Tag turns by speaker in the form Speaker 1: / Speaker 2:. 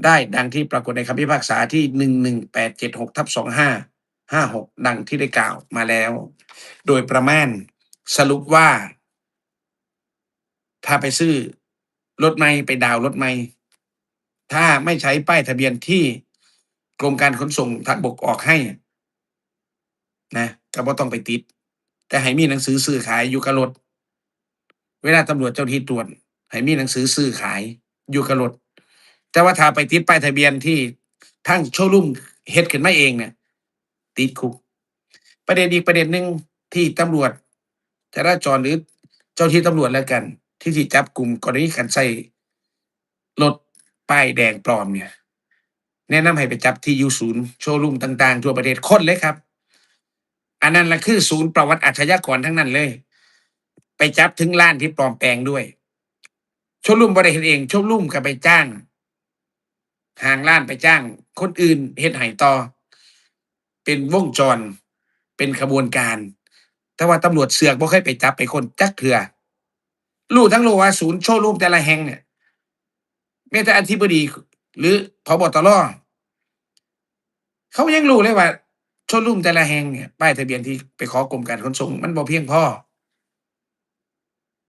Speaker 1: ได้ดังที่ปรากฏในคำพิพากษาที่11876/2556ดังที่ได้กล่าวมาแล้ว โดยประมาณสรุปว่าถ้าไปซื้อรถใหม่ไปดาวน์รถใหม่ถ้าไม่ใช้ป้ายทะเบียนที่กรมการขนส่งทางบกออกให้นะก็บ่ต้องไปติดแต่ให้มีหนังสือซื้อขายอยู่กับรถเวลาตำรวจเจ้าที่ตรวจให้มีหนังสือซื้อขายอยู่กับรถแต่ว่าถ้าไปติดป้ายทะเบียนที่ทางโชว์รูมเฮ็ดขึ้นมาเองเนี่ยติดคุกประเด็นอีกประเด็นหนึ่งที่ตำรวจจราจรหรือเจ้าที่ตำรวจแล้วกันที่สิจับกลุ่มกรณีการใช้รถป้ายแดงปลอมเนี่ยแนะนำให้ไปจับที่อยู่ศูนย์โชว์รูมต่างๆทั่วประเทศค้นเลยครับอันนั้นล่ะคือศูนย์ประวัติอาชญากรทั้งนั้นเลยไปจับถึงร้านที่ปลอมแปลงด้วยโชว์รูมบ่ได้เฮ็ดเองโชว์รูมก็ไปจ้างห้างร้านไปจ้างคนอื่นเฮ็ดให้ต่อเป็นวงจรเป็นขบวนการแต่ว่าตำรวจเสือกบ่เคยไปจับไปค้นจักเทื่อรู้ทั้งรู้ว่าศูนย์โชว์รูมแต่ละแห่งเนี่ยแม้แต่อธิบดีหรือผบตรเขายังรู้เลยว่าโชว์รูมแต่ละแห่งเนี่ยป้ายทะเบียนที่ไปขอกรมการขนส่งมันบ่เพียงพอ